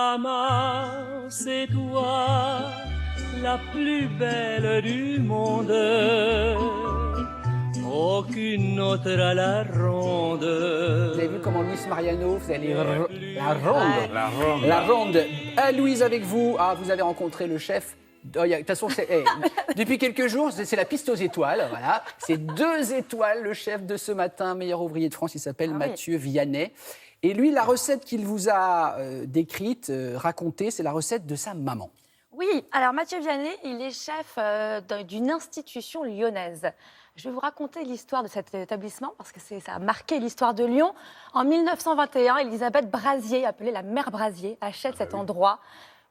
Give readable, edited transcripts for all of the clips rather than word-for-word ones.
Mama, c'est toi la plus belle du monde. Aucune autre à la ronde. Vous avez vu comment Luis Mariano faisait la ronde. Ouais. La ronde. La ronde. Louise, avec vous, vous avez rencontré le chef. De toute façon, depuis quelques jours, c'est la piste aux étoiles. Voilà. C'est 2 étoiles, le chef de ce matin, meilleur ouvrier de France. Il s'appelle Mathieu Vianney. Et lui, la recette qu'il vous a décrite, racontée, c'est la recette de sa maman. Oui, alors Mathieu Vianney, il est chef d'une institution lyonnaise. Je vais vous raconter l'histoire de cet établissement parce que ça a marqué l'histoire de Lyon. En 1921, Elisabeth Brasier, appelée la mère Brasier, achète cet endroit.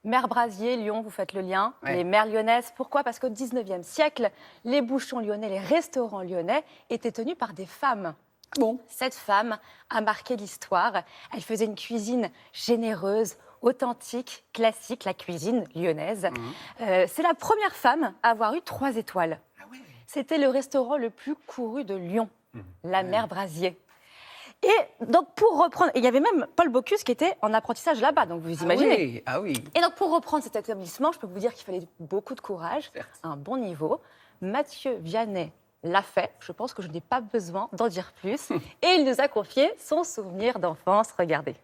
Mère Brasier, Lyon, vous faites le lien. Ouais. Les mères lyonnaises, pourquoi? Parce qu'au 19e siècle, les bouchons lyonnais, les restaurants lyonnais étaient tenus par des femmes. Bon. Cette femme a marqué l'histoire. Elle faisait une cuisine généreuse, authentique, classique, la cuisine lyonnaise. C'est la première femme à avoir eu 3 étoiles. C'était le restaurant le plus couru de Lyon, la mère Brasier. Et donc pour reprendre, il y avait même Paul Bocuse qui était en apprentissage là-bas, donc vous imaginez. Ah oui. Et donc pour reprendre cet établissement, je peux vous dire qu'il fallait beaucoup de courage, Certes. un bon niveau. Mathieu Vianney l'a fait, je pense que je n'ai pas besoin d'en dire plus. Et il nous a confié son souvenir d'enfance, regardez.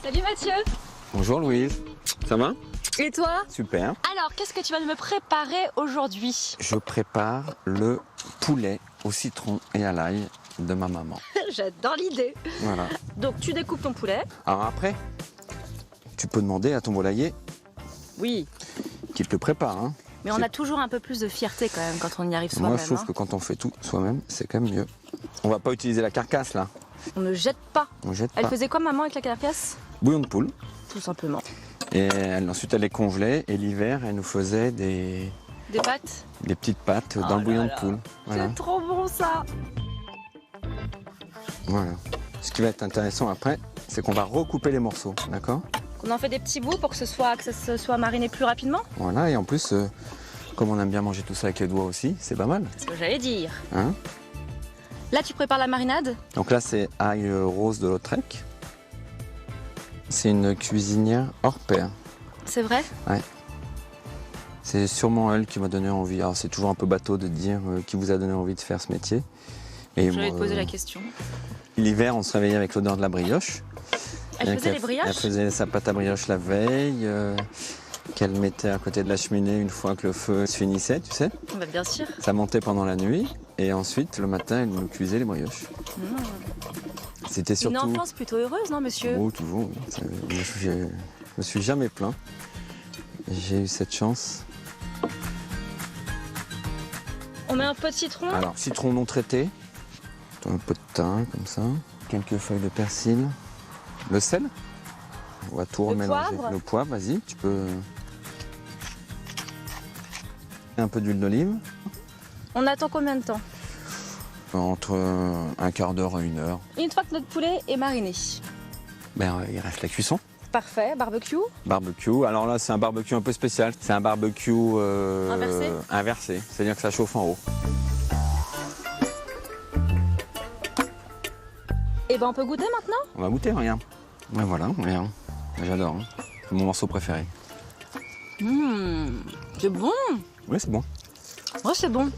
Salut Mathieu. Bonjour Louise, ça va? Et toi? Super. Alors, qu'est-ce que tu vas me préparer aujourd'hui? Je prépare le poulet au citron et à l'ail de ma maman. J'adore l'idée. Voilà. Donc, tu découpes ton poulet. Alors après, tu peux demander à ton volailler Oui. qu'il te le prépare. Hein. Mais on a toujours un peu plus de fierté quand même quand on y arrive soi-même. Moi, je trouve que quand on fait tout soi-même, c'est quand même mieux. On va pas utiliser la carcasse là. On ne jette pas. On jette Elle pas. faisait quoi, maman, avec la carcasse? Bouillon de poule. Tout simplement. Et ensuite, elle les congelait. Et l'hiver, elle nous faisait des Des pâtes? petites pâtes dans le bouillon de poule. Voilà. C'est trop bon, ça. Voilà. Ce qui va être intéressant après, c'est qu'on va recouper les morceaux, d'accord? On en fait des petits bouts pour que ça se soit mariné plus rapidement? Voilà, et en plus, comme on aime bien manger tout ça avec les doigts aussi, c'est pas mal. C'est ce que j'allais dire. Hein? Là, tu prépares la marinade? Donc là, c'est ail rose de Lautrec. C'est une cuisinière hors pair. C'est vrai? C'est sûrement elle qui m'a donné envie. Alors, c'est toujours un peu bateau de dire qui vous a donné envie de faire ce métier. Et J'allais te moi, poser la question. l'hiver, on se réveillait avec l'odeur de la brioche. Elle Et faisait les Elle brioches? faisait sa pâte à brioche la veille, qu'elle mettait à côté de la cheminée une fois que le feu se finissait, tu sais. Bah, bien sûr. Ça montait pendant la nuit. Et ensuite, le matin, elle nous cuisait les brioches. C'était surtout... Une enfance plutôt heureuse, non, monsieur? Oh, toujours. Oui. Je me suis jamais plaint. J'ai eu cette chance. On met un peu de citron? Alors, citron non traité, un peu de thym, comme ça, quelques feuilles de persil, le sel. On va tout Le remélanger. poivre. Le poivre, vas-y, tu peux... Un peu d'huile d'olive, On attend combien de temps? entre un quart d'heure et 1 heure. Une fois que notre poulet est mariné. Il reste la cuisson. Parfait, barbecue. Barbecue, alors là c'est un barbecue un peu spécial. C'est un barbecue inversé, c'est-à-dire que ça chauffe en haut. Et ben on peut goûter maintenant? On va goûter, regarde. Ouais, voilà, regarde. J'adore, hein. C'est mon morceau préféré. C'est bon. Oui, c'est bon. Ouais, c'est bon.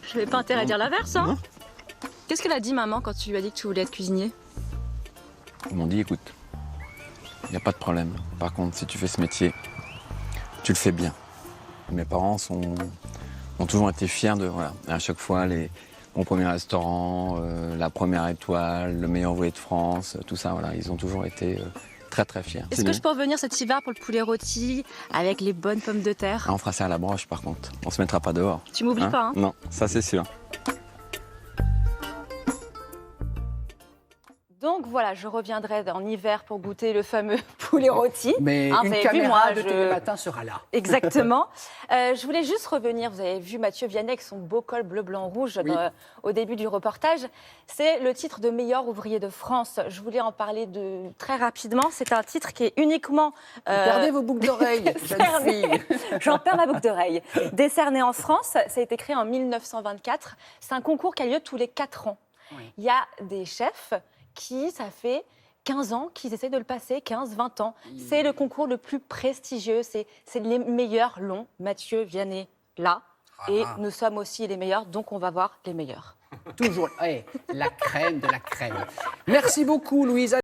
Je n'avais pas intérêt à dire l'inverse, hein. Non. Qu'est-ce qu'elle a dit, maman, quand tu lui as dit que tu voulais être cuisinier? Ils m'ont dit, écoute, il n'y a pas de problème. Par contre, si tu fais ce métier, tu le fais bien. Mes parents ont toujours été fiers de, voilà, à chaque fois, mon premier restaurant, la première étoile, le meilleur ouvrier de France, tout ça, voilà, ils ont toujours été très très fiers. Est-ce que je peux revenir cet hiver pour le poulet rôti avec les bonnes pommes de terre? Ah, on fera ça à la broche, par contre. On se mettra pas dehors. Tu m'oublies pas, hein? Non, ça c'est sûr. Donc, Donc voilà, je reviendrai en hiver pour goûter le fameux poulet rôti. Mais Hein, vous une avez vu, caméra moi, de je- Télématin sera là. Exactement. Je voulais juste revenir, vous avez vu Mathieu Vianney avec son beau col bleu, blanc, rouge Oui. au début du reportage. C'est le titre de meilleur ouvrier de France. Je voulais en parler très rapidement. C'est un titre qui est uniquement... Perdez vos boucles d'oreilles, jeune fille. J'en perds ma boucle d'oreille. Décerné en France, ça a été créé en 1924. C'est un concours qui a lieu tous les 4 ans. Oui. Il y a des chefs qui, ça fait 15 ans qu'ils essayent de le passer, 15, 20 ans. C'est le concours le plus prestigieux, c'est les meilleurs longs. Mathieu Vianney, là. Et nous sommes aussi les meilleurs, donc on va voir les meilleurs. Toujours la crème de la crème. Merci beaucoup, Louise.